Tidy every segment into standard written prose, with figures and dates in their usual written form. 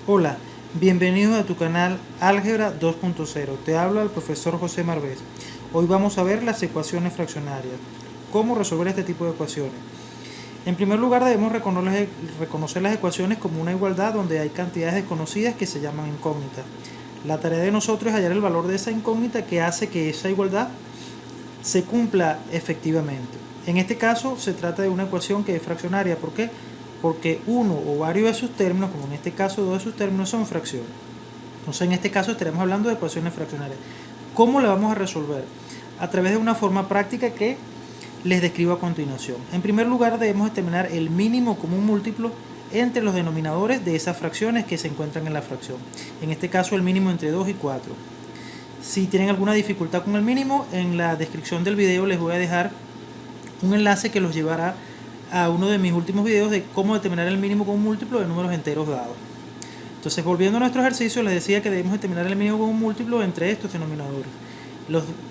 Hola, bienvenido a tu canal Álgebra 2.0. Te habla el profesor José Marvés. Hoy vamos a ver las ecuaciones fraccionarias. ¿Cómo resolver este tipo de ecuaciones? En primer lugar debemos reconocer las ecuaciones como una igualdad donde hay cantidades desconocidas que se llaman incógnitas. La tarea de nosotros es hallar el valor de esa incógnita que hace que esa igualdad se cumpla efectivamente. En este caso se trata de una ecuación que es fraccionaria. ¿Por qué? Porque uno o varios de sus términos, como en este caso dos de sus términos, son fracciones. Entonces en este caso estaremos hablando de ecuaciones fraccionarias. ¿Cómo la vamos a resolver? A través de una forma práctica que les describo a continuación. En primer lugar debemos determinar el mínimo común múltiplo entre los denominadores de esas fracciones que se encuentran en la fracción. En este caso el mínimo entre 2 y 4. Si tienen alguna dificultad con el mínimo, en la descripción del video les voy a dejar un enlace que los llevará a uno de mis últimos videos de cómo determinar el mínimo con un múltiplo de números enteros dados. Entonces, volviendo a nuestro ejercicio, les decía que debemos determinar el mínimo con un múltiplo entre estos denominadores.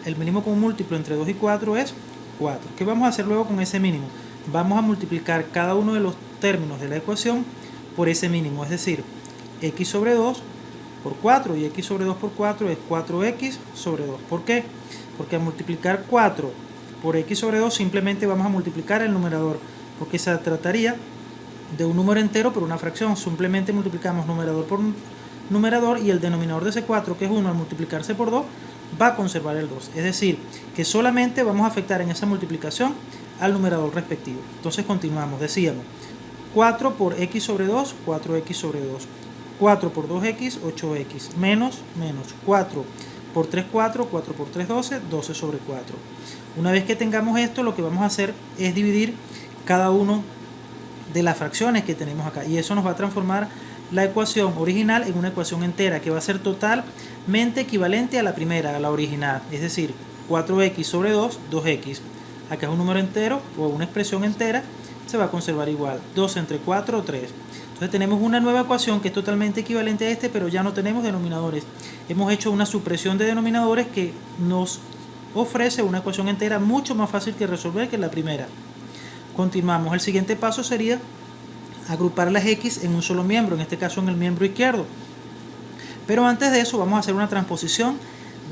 El mínimo con un múltiplo entre 2 y 4 es 4. ¿Qué vamos a hacer luego con ese mínimo? Vamos a multiplicar cada uno de los términos de la ecuación por ese mínimo, es decir, x sobre 2 por 4 y x sobre 2 por 4 es 4x sobre 2. ¿Por qué? Porque al multiplicar 4 por x sobre 2 simplemente vamos a multiplicar el numerador, porque se trataría de un número entero por una fracción. Simplemente multiplicamos numerador por numerador y el denominador de ese 4, que es 1, al multiplicarse por 2 va a conservar el 2. Es decir, que solamente vamos a afectar en esa multiplicación al numerador respectivo. Entonces continuamos, decíamos 4 por x sobre 2, 4x sobre 2. 4 por 2x, 8x, menos 4 por 3, 4 por 3, 12, 12 sobre 4. Una vez que tengamos esto, lo que vamos a hacer es dividir cada uno de las fracciones que tenemos acá, y eso nos va a transformar la ecuación original en una ecuación entera que va a ser totalmente equivalente a la primera, a la original, es decir, 4x sobre 2, 2x. Acá es un número entero o una expresión entera, se va a conservar igual, 2 entre 4, 3. Entonces tenemos una nueva ecuación que es totalmente equivalente a este, pero ya no tenemos denominadores. Hemos hecho una supresión de denominadores que nos ofrece una ecuación entera mucho más fácil que resolver que la primera. Continuamos. El siguiente paso sería agrupar las x en un solo miembro, en este caso en el miembro izquierdo. Pero antes de eso vamos a hacer una transposición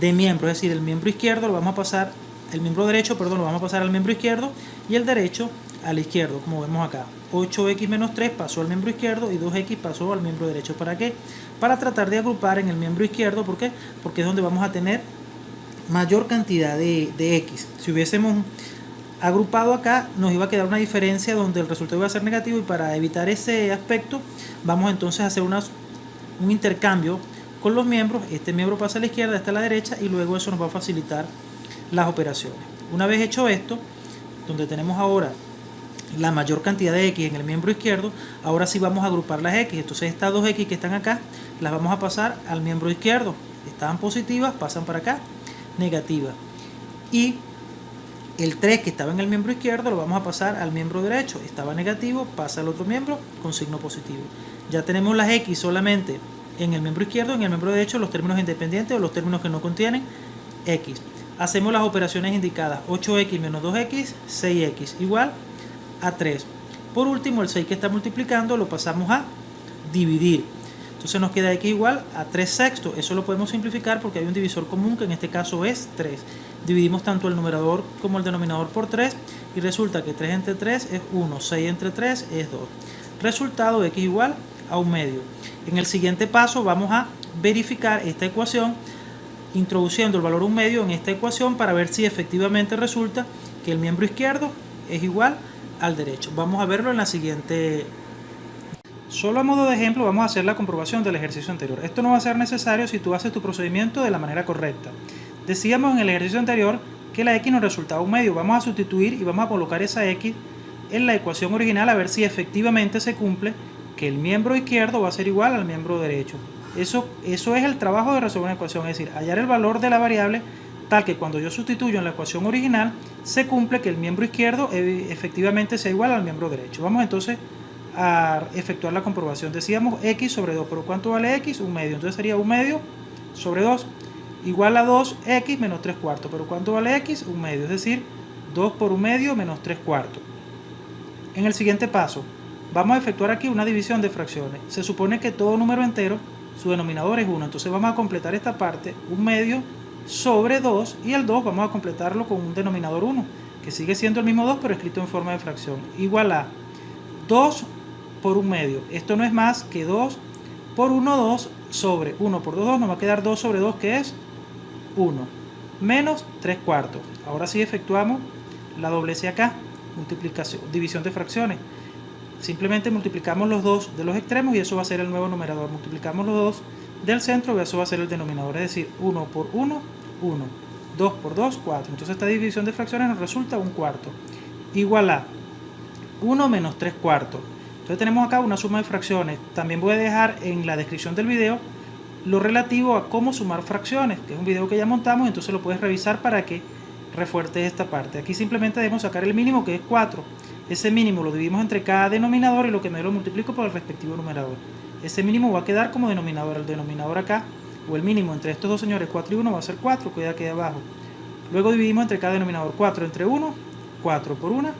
de miembro, es decir, el miembro izquierdo lo vamos a pasar, el miembro derecho, perdón, lo vamos a pasar al miembro izquierdo y el derecho al izquierdo, como vemos acá. 8x menos 3 pasó al miembro izquierdo y 2x pasó al miembro derecho. ¿Para qué? Para tratar de agrupar en el miembro izquierdo. ¿Por qué? Porque es donde vamos a tener mayor cantidad de x. Si hubiésemos agrupado acá, nos iba a quedar una diferencia donde el resultado iba a ser negativo, y para evitar ese aspecto vamos entonces a hacer un intercambio con los miembros. Este miembro pasa a la izquierda, este a la derecha, y luego eso nos va a facilitar las operaciones. Una vez hecho esto, donde tenemos ahora la mayor cantidad de x en el miembro izquierdo, ahora sí vamos a agrupar las x. Entonces estas 2x que están acá las vamos a pasar al miembro izquierdo. Estaban positivas, pasan para acá, negativas. Y el 3 que estaba en el miembro izquierdo lo vamos a pasar al miembro derecho. Estaba negativo, pasa al otro miembro con signo positivo. Ya tenemos las x solamente en el miembro izquierdo, en el miembro derecho los términos independientes o los términos que no contienen x. Hacemos las operaciones indicadas. 8x menos 2x, 6x igual a 3. Por último, el 6 que está multiplicando lo pasamos a dividir. Entonces nos queda x igual a 3 sextos. Eso lo podemos simplificar porque hay un divisor común que en este caso es 3. Dividimos tanto el numerador como el denominador por 3 y resulta que 3 entre 3 es 1, 6 entre 3 es 2. Resultado, x igual a 1/2. En el siguiente paso vamos a verificar esta ecuación introduciendo el valor 1/2 en esta ecuación para ver si efectivamente resulta que el miembro izquierdo es igual al derecho. Vamos a verlo en la siguiente. Solo a modo de ejemplo vamos a hacer la comprobación del ejercicio anterior. Esto no va a ser necesario si tú haces tu procedimiento de la manera correcta. Decíamos en el ejercicio anterior que la x nos resultaba 1/2. Vamos a sustituir y vamos a colocar esa x en la ecuación original a ver si efectivamente se cumple que el miembro izquierdo va a ser igual al miembro derecho. Eso es el trabajo de resolver una ecuación, es decir, hallar el valor de la variable tal que cuando yo sustituyo en la ecuación original se cumple que el miembro izquierdo efectivamente sea igual al miembro derecho. Vamos entonces a efectuar la comprobación. Decíamos x sobre 2, pero ¿cuánto vale x? 1/2. Entonces sería 1/2 sobre 2 igual a 2x menos 3 cuartos. ¿Pero cuánto vale x? 1/2, es decir, 2 por 1/2 menos 3 cuartos. En el siguiente paso Vamos a efectuar aquí una división de fracciones. Se supone que todo número entero, su denominador es 1. Entonces vamos a completar esta parte, 1/2 sobre 2, y el 2 vamos a completarlo con un denominador 1, que sigue siendo el mismo 2, pero escrito en forma de fracción. Igual a 2 por 1/2. Esto no es más que 2 por 1, 2 sobre 1 por 2, 2. Nos va a quedar 2 sobre 2, que es 1. Menos 3/4. Ahora sí efectuamos la doblez acá. Multiplicación, división de fracciones. Simplemente multiplicamos los dos de los extremos y eso va a ser el nuevo numerador. Multiplicamos los dos del centro y eso va a ser el denominador. Es decir, 1 por 1, 1. 2 por 2, 4. Entonces esta división de fracciones nos resulta 1/4. Igual a 1 menos 3/4. Entonces tenemos acá una suma de fracciones. También voy a dejar en la descripción del video lo relativo a cómo sumar fracciones, que es un video que ya montamos, entonces lo puedes revisar para que refuerces esta parte. Aquí simplemente debemos sacar el mínimo, que es 4. Ese mínimo lo dividimos entre cada denominador y lo que me lo multiplico por el respectivo numerador. Ese mínimo va a quedar como denominador. El denominador acá, o el mínimo entre estos dos señores, 4 y 1, va a ser 4, queda aquí abajo. Luego dividimos entre cada denominador. 4 entre 1, 4 por 1,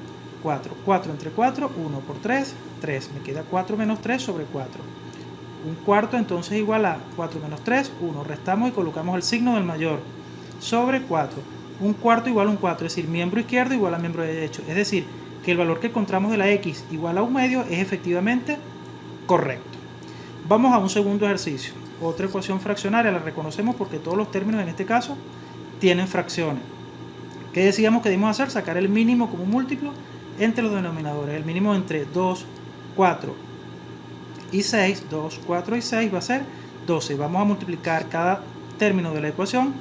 4. 4 entre 4, 1 por 3, 3. Me queda 4 menos 3 sobre 4. 1/4 entonces igual a 4 menos 3, 1. Restamos y colocamos el signo del mayor sobre 4. 1/4 igual a 1/4, es decir, miembro izquierdo igual a miembro derecho. Es decir, que el valor que encontramos de la x igual a 1/2 es efectivamente correcto. Vamos a un segundo ejercicio. Otra ecuación fraccionaria, la reconocemos porque todos los términos en este caso tienen fracciones. ¿Qué decíamos que debemos hacer? Sacar el mínimo como múltiplo entre los denominadores. El mínimo entre 2, 4 y 6, 2, 4 y 6 va a ser 12. Vamos a multiplicar cada término de la ecuación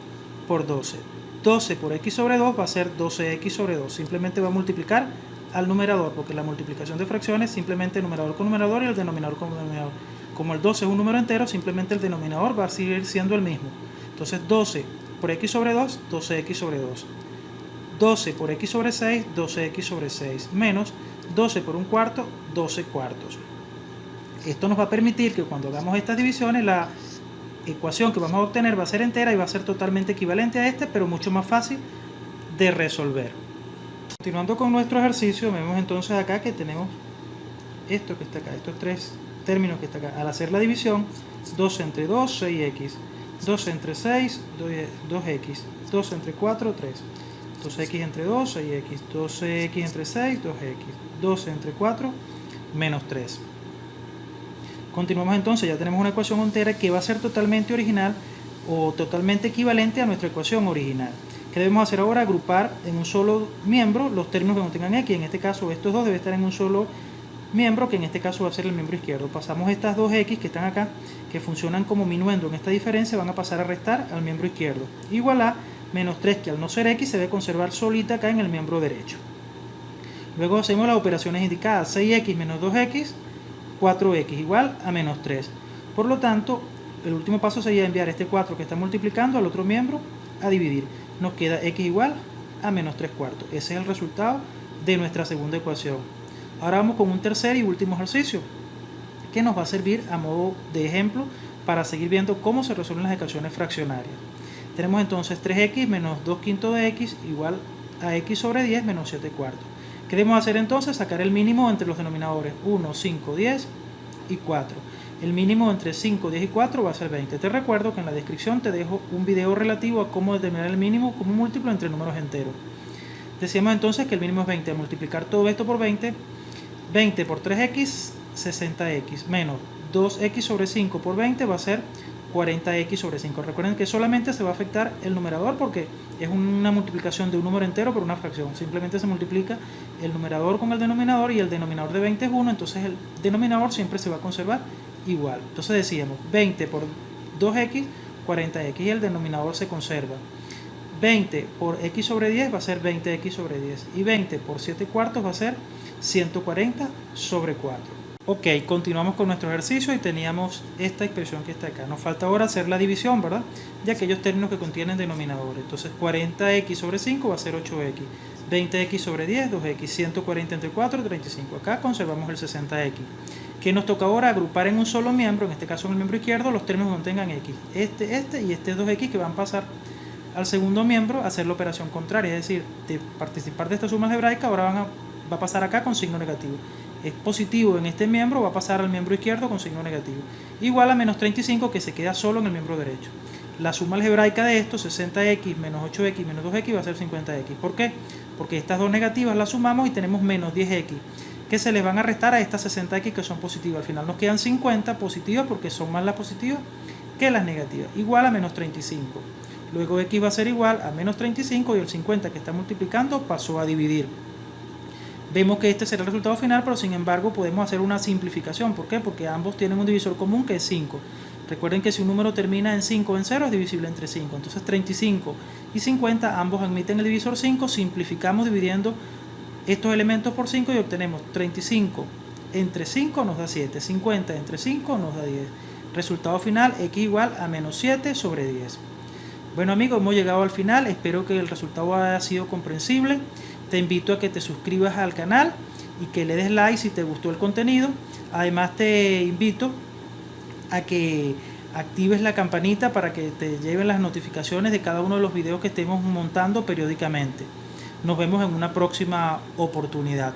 por 12. 12 por x sobre 2 va a ser 12x sobre 2. Simplemente va a multiplicar al numerador, porque la multiplicación de fracciones simplemente numerador con numerador y el denominador con denominador. Como el 12 es un número entero, simplemente el denominador va a seguir siendo el mismo. Entonces 12 por x sobre 2, 12x sobre 2. 12 por x sobre 6, 12x sobre 6. Menos 12 por 1/4, 12/4. Esto nos va a permitir que cuando hagamos estas divisiones, la ecuación que vamos a obtener va a ser entera y va a ser totalmente equivalente a este, pero mucho más fácil de resolver. Continuando con nuestro ejercicio, vemos entonces acá que tenemos esto que está acá, estos tres términos que está acá. Al hacer la división, 12 entre 2, 6x, 12 entre 6, 2x, 12 entre 4, 3, 12x entre 2, 6x, 12x entre 6, 2x, 12 entre 4, menos 3. Continuamos entonces, ya tenemos una ecuación entera que va a ser totalmente original o totalmente equivalente a nuestra ecuación original. ¿Qué debemos hacer ahora? Agrupar en un solo miembro los términos que contengan x. En este caso estos dos deben estar en un solo miembro, que en este caso va a ser el miembro izquierdo. Pasamos estas dos x que están acá, que funcionan como minuendo en esta diferencia, van a pasar a restar al miembro izquierdo. Igual a menos 3, que al no ser x se debe conservar solita acá en el miembro derecho. Luego hacemos las operaciones indicadas. 6x menos 2x, 4x igual a menos 3. Por lo tanto, el último paso sería enviar este 4 que está multiplicando al otro miembro a dividir. Nos queda x igual a menos 3/4. Ese es el resultado de nuestra segunda ecuación. Ahora vamos con un tercer y último ejercicio que nos va a servir a modo de ejemplo para seguir viendo cómo se resuelven las ecuaciones fraccionarias. Tenemos entonces 3x menos 2/5 de x igual a x sobre 10 menos 7/4. ¿Qué debemos hacer entonces? Sacar el mínimo entre los denominadores 1, 5, 10 y 4. El mínimo entre 5, 10 y 4 va a ser 20. Te recuerdo que en la descripción te dejo un video relativo a cómo determinar el mínimo como múltiplo entre números enteros. Decíamos entonces que el mínimo es 20. Al multiplicar todo esto por 20, 20 por 3x, 60x, menos 2x sobre 5 por 20 va a ser 40x sobre 5. Recuerden que solamente se va a afectar el numerador porque es una multiplicación de un número entero por una fracción. Simplemente se multiplica el numerador con el denominador y el denominador de 20 es 1, entonces el denominador siempre se va a conservar igual. Entonces decíamos 20 por 2x, 40x y el denominador se conserva. 20 por x sobre 10 va a ser 20x sobre 10 y 20 por 7/4 va a ser 140 sobre 4. Ok, continuamos con nuestro ejercicio y teníamos esta expresión que está acá. Nos falta ahora hacer la división, ¿verdad? De aquellos términos que contienen denominadores. Entonces 40x sobre 5 va a ser 8x, 20x sobre 10, 2x, 140 entre 4, 35. Acá conservamos el 60x. ¿Qué nos toca ahora? Agrupar en un solo miembro, en este caso en el miembro izquierdo, los términos que contengan x. Este y este 2x que van a pasar al segundo miembro a hacer la operación contraria. Es decir, de participar de esta suma algebraica, ahora va a pasar acá con signo negativo. es positivo en este miembro, va a pasar al miembro izquierdo con signo negativo. Igual a menos 35, que se queda solo en el miembro derecho. La suma algebraica de esto, 60x menos 8x menos 2x, va a ser 50x. ¿Por qué? Porque estas dos negativas las sumamos y tenemos menos 10x, que se les van a restar a estas 60x que son positivas. Al final nos quedan 50 positivas porque son más las positivas que las negativas. Igual a menos 35. Luego x va a ser igual a menos 35 y el 50 que está multiplicando pasó a dividir. Vemos que este será el resultado final, pero sin embargo podemos hacer una simplificación. ¿Por qué? Porque ambos tienen un divisor común que es 5. Recuerden que si un número termina en 5 o en 0 es divisible entre 5. Entonces 35 y 50 ambos admiten el divisor 5. Simplificamos dividiendo estos elementos por 5 y obtenemos 35 entre 5 nos da 7. 50 entre 5 nos da 10. Resultado final, x igual a menos 7 sobre 10. Bueno amigos, hemos llegado al final. Espero que el resultado haya sido comprensible. Te invito a que te suscribas al canal y que le des like si te gustó el contenido. Además te invito a que actives la campanita para que te lleven las notificaciones de cada uno de los videos que estemos montando periódicamente. Nos vemos en una próxima oportunidad.